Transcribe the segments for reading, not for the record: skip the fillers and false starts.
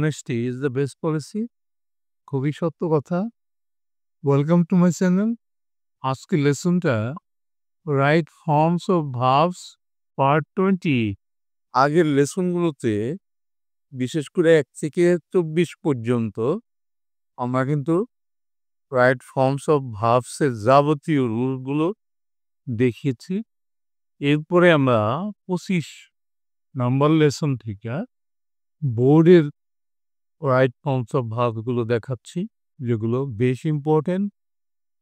honesty is the best policy. খুবই সত্য কথা। Welcome to my channel. আজকের লেসনটা right forms of verbs part 20। আগের লেসনগুলোতে বিশেষ করে 1 থেকে 24 পর্যন্ত আমরা কিন্তু রাইট ফর্মস অফ ভার্বসের যাবতীয় রুলগুলো দেখিয়েছি। এরপরে আমরা 25 নাম্বার লেসন থেকে বোর্ডের রাইট ফর্মস অফ ভার্বগুলো দেখাচ্ছি, যেগুলো বেশ ইম্পর্টেন্ট,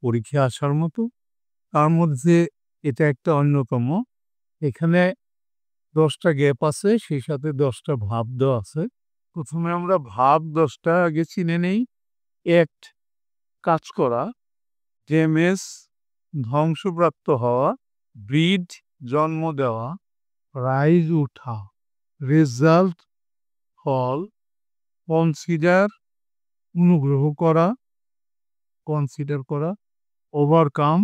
পরীক্ষায় আসার মতো। তার মধ্যে এটা একটা অন্যতম। এখানে 10টা গ্যাপ আছে, সেই সাথে 10টা ভাব দেওয়া আছে। প্রথমে আমরা ভাব 10টা আগে চিনে নেই। অ্যাক্ট, কাজ করা। ড্যামেজ, ধ্বংসপ্রাপ্ত হওয়া। ব্রিড, জন্ম দেওয়া। রাইজ, উঠা। রেজাল্ট, ফল। কনসিডার, অনুগ্রহ করা, কনসিডার করা। ওভারকাম,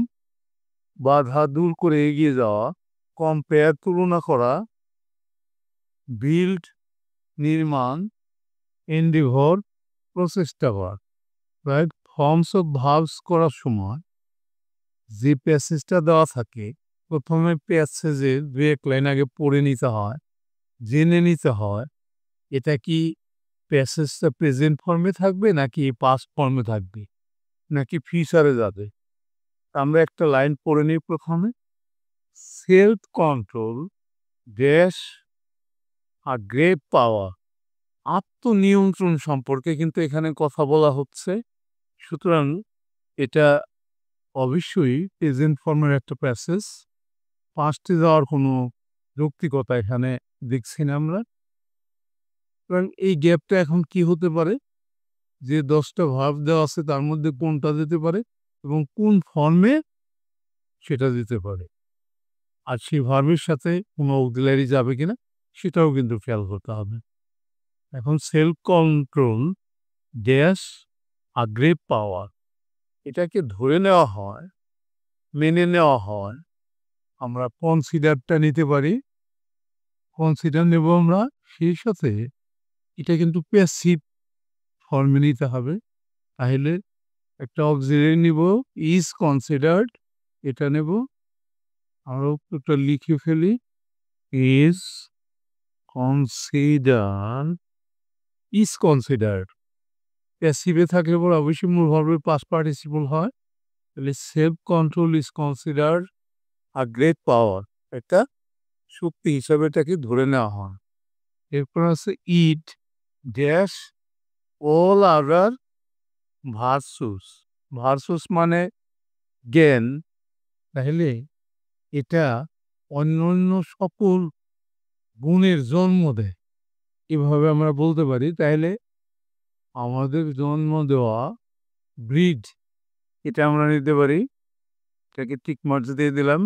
বাধা দূর করে এগিয়ে যাওয়া। কম্পেয়ার, তুলনা করা। বিল্ড, নির্মাণ। এন্ডিভর, প্রচেষ্টা করা। রাইট ফর্মস অফ ভার্বস করার সময় যে প্যাসেজটা দেওয়া থাকে, প্রথমে প্যাসেজের 2-1 লাইন আগে পড়ে নিতে হয়, জেনে নিতে হয় এটা কি প্যাসেজটা প্রেজেন্ট ফর্মে থাকবে নাকি পাস্ট ফর্মে থাকবে নাকি ফিউচারে যাবে। আমরা একটা লাইন পড়ে নিই প্রথমে। সেলফ কন্ট্রোল ড্যাশ আর গ্রেট পাওয়ার। আত্মনিয়ন্ত্রণ সম্পর্কে কিন্তু এখানে কথা বলা হচ্ছে। সুতরাং এটা অবশ্যই প্রেজেন্ট ফর্মের একটা প্যাসেজ। পাস্টে যাওয়ার কোনো যৌক্তিকতা এখানে দেখছি না আমরা। সুতরাং এই গ্যাপটা এখন কি হতে পারে, যে 10টা ভার্ব দেওয়া আছে তার মধ্যে কোনটা দিতে পারে এবং কোন ফর্মে সেটা দিতে পারে, আর সেই ভার্বের সাথে কোনো অক্সিলারি যাবে কিনা সেটাও কিন্তু খেয়াল করতে হবে। এখন সেলফ কন্ট্রোল ড্যাশ আর গ্রেট পাওয়ার, এটাকে ধরে নেওয়া হয়, মেনে নেওয়া হয়। আমরা কনসিডারটা নিতে পারি, কনসিডার নেব আমরা। সেই সাথে এটা কিন্তু প্যাসিভ ফর্মে নিতে হবে। তাহলে একটা অক্সিলারি নিব, ইজ কনসিডার্ড, এটা নেব। আরও একটা লিখে ফেলি, ইজ কনসিডার, ইজ কনসিডার্ড। প্যাসিভে থাকলে পর অবশ্যই মূল ভার্বের পাস্ট পার্টিসিপল হয়। তাহলে সেলফ কন্ট্রোল ইজ কনসিডার্ড আর গ্রেট পাওয়ার, একটা শক্তি হিসাবে এটাকে ধরে নেওয়া হয়। এরপর আছে ইট ড্যাশ অল আদার ভার্সুস। ভার্সুস মানে জ্ঞান। তাহলে এটা অন্যান্য সকল গুণের জন্ম দেয়, এভাবে আমরা বলতে পারি। তাহলে আমাদের জন্ম দেওয়া ব্রিড, এটা আমরা নিতে পারি, এটাকে ঠিক মার্জ দিয়ে দিলাম।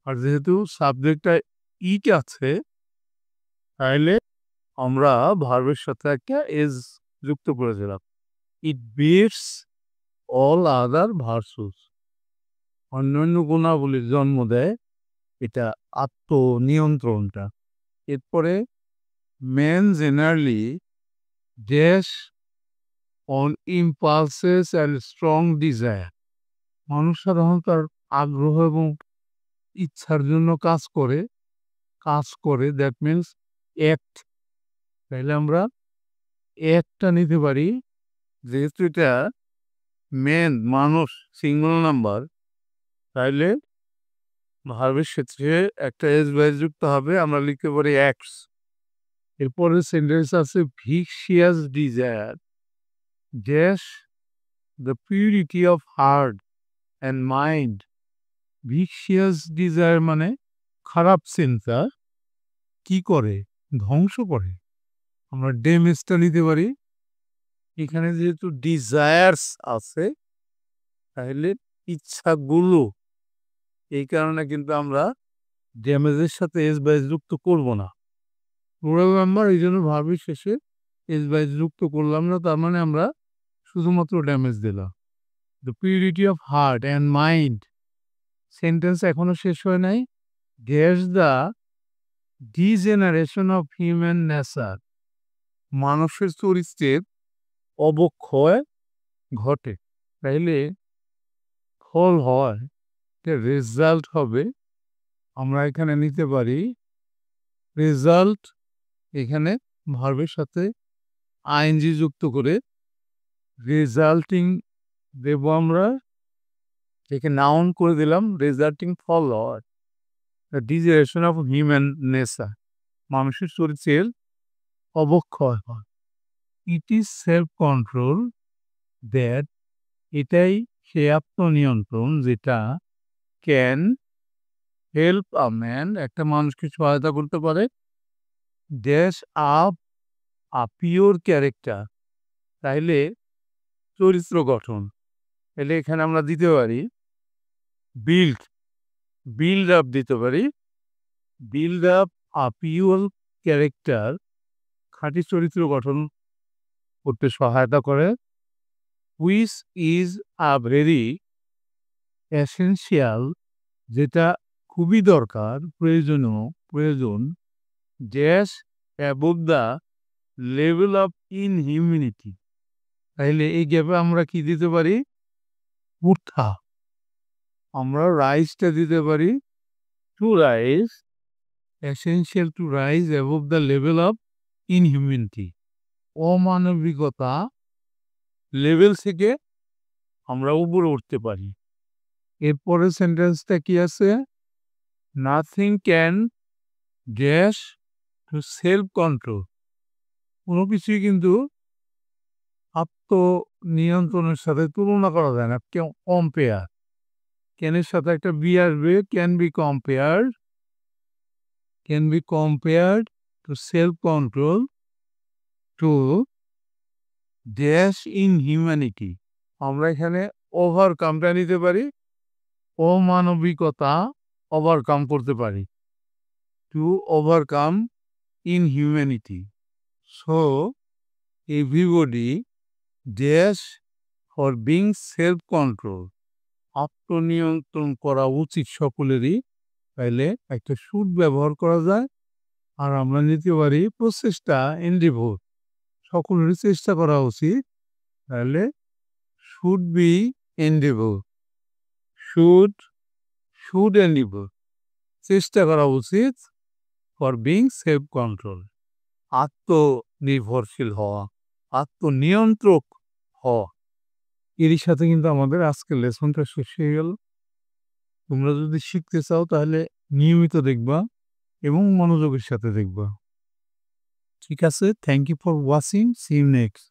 আর যেহেতু সাবজেক্টটা ইট আছে, তাহলে আমরা ভার্বের সাথে একটা এজ যুক্ত করে দিলাম। ইট বিটস অল আদার ভার্সুস, অন্যান্য গুণাবলীর জন্ম দেয় এটা আত্মনিয়ন্ত্রণটা। এরপরে man generally dash on impulses and strong desire. মানুষ সাধারণত তার আগ্রহ এবং ইচ্ছার জন্য কাজ করে, দ্যাট মিনস অ্যাক্ট। তাহলে আমরা অ্যাক্টটা নিতে পারি, যেহেতু এটা ম্যান মানুষ সিঙ্গল নাম্বার, তাইলে ভার্বের ক্ষেত্রে একটা এস বাইজ যুক্ত হবে, আমরা লিখতে পারি অ্যাক্টস। এরপরে সেন্টেন্স আছে vicious desire dash the purity of heart and mind. Vicious desire মানে খারাপ চিন্তা কি করে, ধ্বংস করে। আমরা ড্যামেজটা নিতে পারি। এখানে যেহেতু ডিজায়ার্স আছে, তাহলে ইচ্ছাগুলো, এই কারণে কিন্তু আমরা ড্যামেজের সাথে এস বাইজ যুক্ত করব না। রুরাল নাম্বার, এই জন্য ভার্বের শেষে এস বাইজ যুক্ত করলাম না। তার মানে আমরা শুধুমাত্র ড্যামেজ দিলাম। The purity of heart and mind, sentence এখনো শেষ হয় নাই। Dash the degeneration of human nature, মানুষের চরিত্রের অবক্ষয় ঘটে, তাইলে ফল হয়, রেজাল্ট হবে। আমরা এখানে নিতে পারি রেজাল্ট, এখানে ভার্বের সাথে আইএনজি যুক্ত করে রেজাল্টিং দেব আমরা, একে নাউন করে দিলাম, রেজাল্টিং ফল হয় ডিজেনারেশন অফ হিউম্যান নেচার, মানুষের চরিত্রের অবক্ষয় হয়। It is self control that, এটাই সে আত্মনিয়ন্ত্রণ যেটা ক্যান হেল্প আ ম্যান, একটা মানুষকে সহায়তা করতে পারে, dash up a pure character, তাইলে চরিত্র গঠন। তাহলে এখানে আমরা দিতে পারি বিল্ড, বিল্ড আপ দিতে পারি, build up a pure character, খাঁটি চরিত্র গঠন করতে সহায়তা করে, which is a very essential, যেটা খুবই দরকার, প্রয়োজন, dash above the level of ইনহিউম্যানিটি, তাইলে এই গ্যাপে আমরা কি দিতে পারি, উঠা, আমরা রাইজটা দিতে পারি, to rise, essential to rise above the level of inhumanity, অমানবিকতা লেভেল থেকে আমরা উপরে উঠতে পারি। এরপরে সেন্টেন্সটা কি আছে, nothing can dash to self control, কোনো কিছুই কিন্তু আত্মনিয়ন্ত্রণের সাথে তুলনা করা যায় না, কম্পেয়ার, ক্যানের সাথে একটা বি আসবে, can be compared to self control to dash in humanity, আমরা এখানে ওভারকামটা নিতে পারি, অমানবিকতা ওভারকাম করতে পারি, to overcome in humanity. So everybody dash for being self control, আত্মনিয়ন্ত্রণ করা উচিত সকলেরই, তাইলে একটা শুড ব্যবহার করা যায়। আর আমরা নিতে পারি প্রচেষ্টা, এন্ডিভোর, সকলেরই চেষ্টা করা উচিত, তাহলে শুড বি এন্ডিভোর, শুড এন্ডিভোর, চেষ্টা করা উচিত, ফর বিং সেলফ কন্ট্রোল, আত্মনির্ভরশীল হওয়া, আত্মনিয়ন্ত্রক হওয়া। এরই সাথে কিন্তু আমাদের আজকের লেসনটা শেষ হয়ে গেল। তোমরা যদি শিখতে চাও তাহলে নিয়মিত দেখবা এবং মনোযোগের সাথে দেখবা। ঠিক আছে, thank you for watching, see you next.